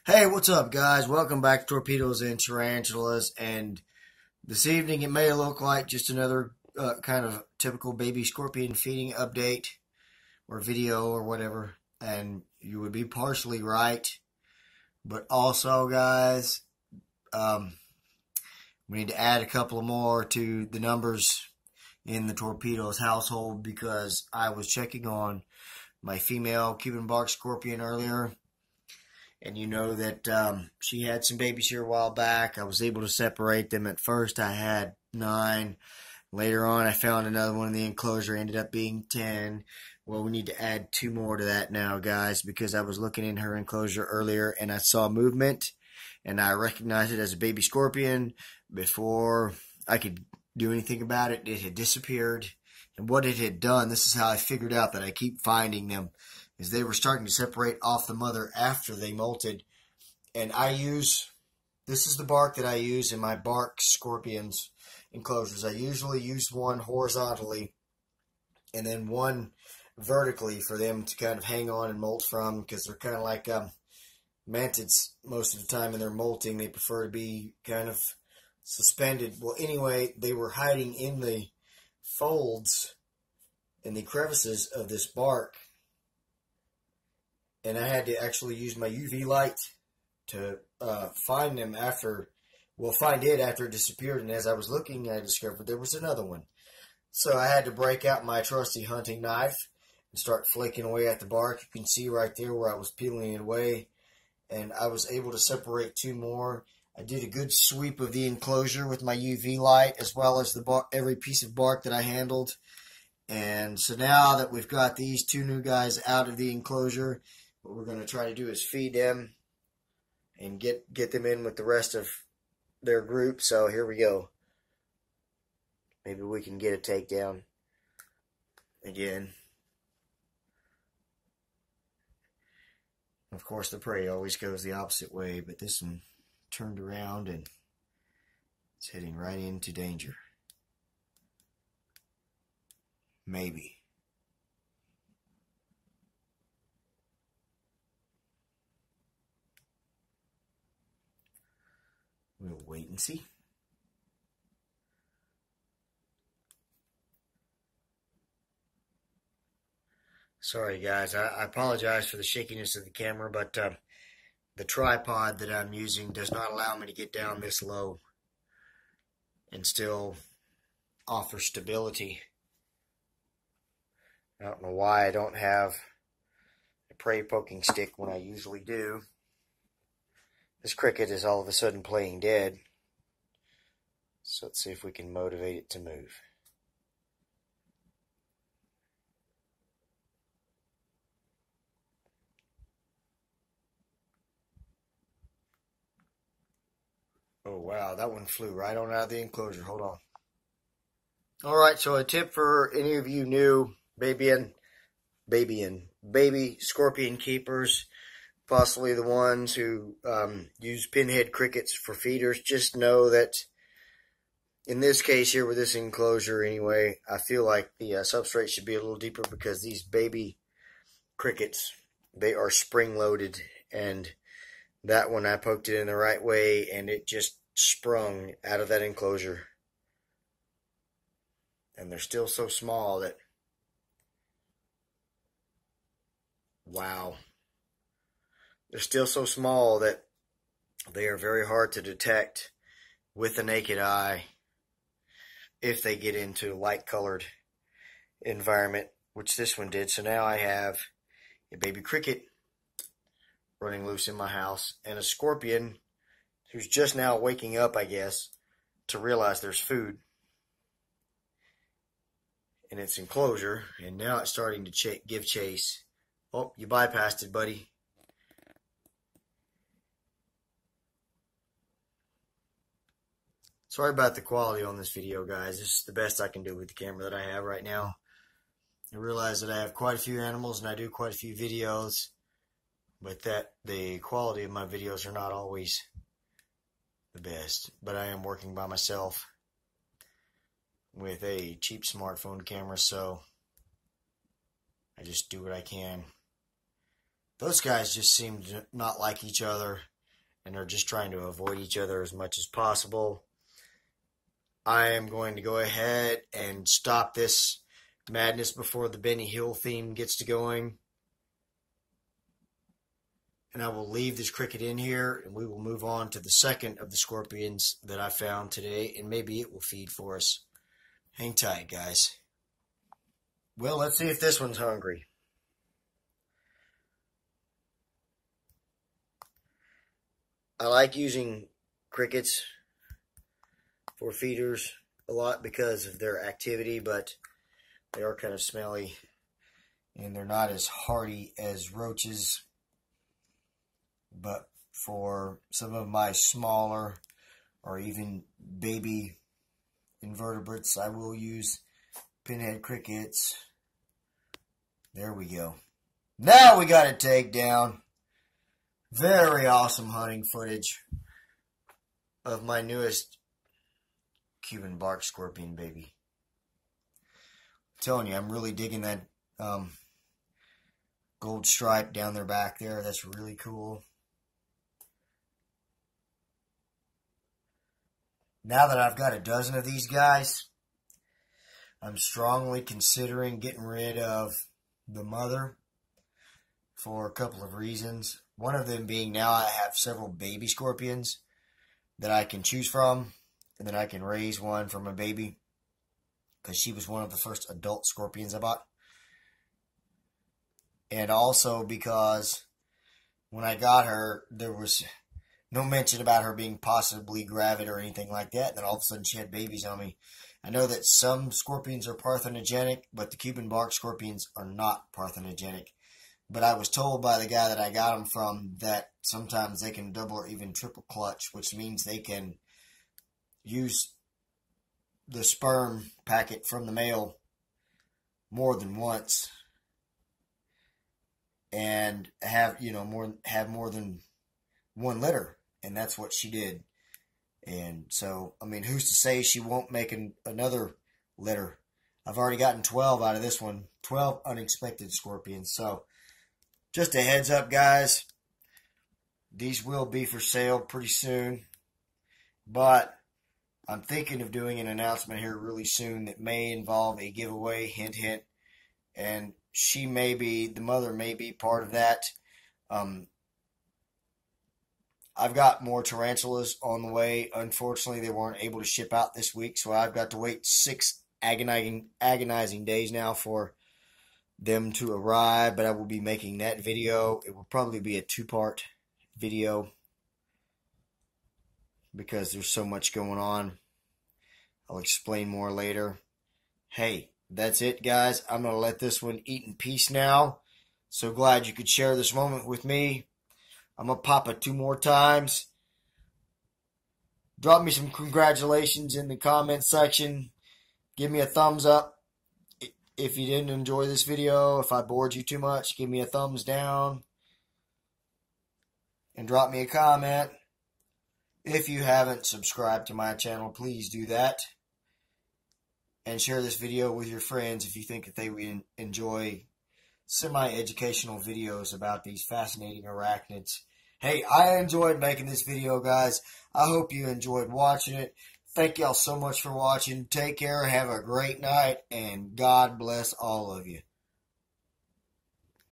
Hey, what's up, guys? Welcome back to Torpedoes and Tarantulas. And this evening, it may look like just another kind of typical baby scorpion feeding update or video or whatever. And you would be partially right. But also, guys, um, we need to add a couple more to the numbers in the Torpedoes household because I was checking on my female Cuban bark scorpion earlier. And you know that she had some babies here a while back. I was able to separate them. At first, I had 9. Later on, I found another one in the enclosure. Ended up being 10. Well, we need to add 2 more to that now, guys, because I was looking in her enclosure earlier and I saw movement, and I recognized it as a baby scorpion. Before I could do anything about it, it had disappeared. And what it had done, this is how I figured out that I keep finding them, is they were starting to separate off the mother after they molted. And this is the bark that I use in my bark scorpions enclosures. I usually use one horizontally and then one vertically for them to kind of hang on and molt from, because they're kind of like mantids most of the time in their molting. They prefer to be kind of suspended. Well, anyway, they were hiding in the folds, in the crevices of this bark, and I had to actually use my UV light to find them find it after it disappeared. And as I was looking, I discovered there was another one. So I had to break out my trusty hunting knife and start flaking away at the bark. You can see right there where I was peeling it away, and I was able to separate 2 more. I did a good sweep of the enclosure with my UV light, as well as every piece of bark that I handled. And so now that we've got these 2 new guys out of the enclosure, what we're going to try to do is feed them and get them in with the rest of their group. So here we go. Maybe we can get a takedown again. Of course, the prey always goes the opposite way, but this one turned around and it's heading right into danger. Maybe. We'll wait and see. Sorry, guys. I apologize for the shakiness of the camera, but the tripod that I'm using does not allow me to get down this low and still offer stability. I don't know why I don't have a prey poking stick when I usually do. This cricket is all of a sudden playing dead. So let's see if we can motivate it to move. Oh wow, that one flew right on out of the enclosure. Hold on. Alright, so a tip for any of you new baby scorpion keepers, possibly the ones who use pinhead crickets for feeders. Just know that in this case here with this enclosure anyway, I feel like the substrate should be a little deeper, because these baby crickets, they are spring loaded, and that one I poked it in the right way and it just sprung out of that enclosure. And they're still so small that, wow. They're still so small that they are very hard to detect with the naked eye if they get into a light-colored environment, which this one did. So now I have a baby cricket running loose in my house and a scorpion who's just now waking up, I guess, to realize there's food in its enclosure, and now it's starting to give chase. Oh, you bypassed it, buddy. Sorry about the quality on this video, guys. This is the best I can do with the camera that I have right now. I realize that I have quite a few animals and I do quite a few videos, but that the quality of my videos are not always the best. But I am working by myself with a cheap smartphone camera, so I just do what I can. Those guys just seem to not like each other. and are just trying to avoid each other as much as possible. I am going to go ahead and stop this madness before the Benny Hill theme gets to going. And I will leave this cricket in here, and we will move on to the second of the scorpions that I found today, and maybe it will feed for us. Hang tight, guys. Well, let's see if this one's hungry. I like using crickets for feeders a lot because of their activity, but they are kind of smelly, and they're not as hardy as roaches. But for some of my smaller or even baby invertebrates, I will use pinhead crickets. There we go. Now we got a takedown. Very awesome hunting footage of my newest Cuban bark scorpion baby. I'm telling you, I'm really digging that gold stripe down their back there. That's really cool. Now that I've got a dozen of these guys, I'm strongly considering getting rid of the mother for a couple of reasons. One of them being now I have several baby scorpions that I can choose from, and then I can raise one from a baby because she was one of the first adult scorpions I bought. And also because when I got her, there was no mention about her being possibly gravid or anything like that. And then all of a sudden she had babies on me. I know that some scorpions are parthenogenic, but the Cuban bark scorpions are not parthenogenic. But I was told by the guy that I got them from that sometimes they can double or even triple clutch, which means they can use the sperm packet from the male more than once and have more than one litter. And that's what she did. And so, I mean, who's to say she won't make another litter? I've already gotten 12 out of this one. 12 unexpected scorpions. So, just a heads up, guys. These will be for sale pretty soon. But I'm thinking of doing an announcement here really soon that may involve a giveaway. Hint, hint. And the mother may be part of that. I've got more tarantulas on the way. Unfortunately, they weren't able to ship out this week, so I've got to wait 6 agonizing days now for them to arrive, but I will be making that video. It will probably be a 2-part video because there's so much going on. I'll explain more later. Hey, that's it, guys. I'm going to let this one eat in peace now. So glad you could share this moment with me. I'm going to pop it 2 more times. Drop me some congratulations in the comment section. Give me a thumbs up. If you didn't enjoy this video, if I bored you too much, give me a thumbs down. And drop me a comment. If you haven't subscribed to my channel, please do that. And share this video with your friends if you think that they would enjoy semi-educational videos about these fascinating arachnids. Hey, I enjoyed making this video, guys. I hope you enjoyed watching it. Thank y'all so much for watching. Take care, have a great night, and God bless all of you.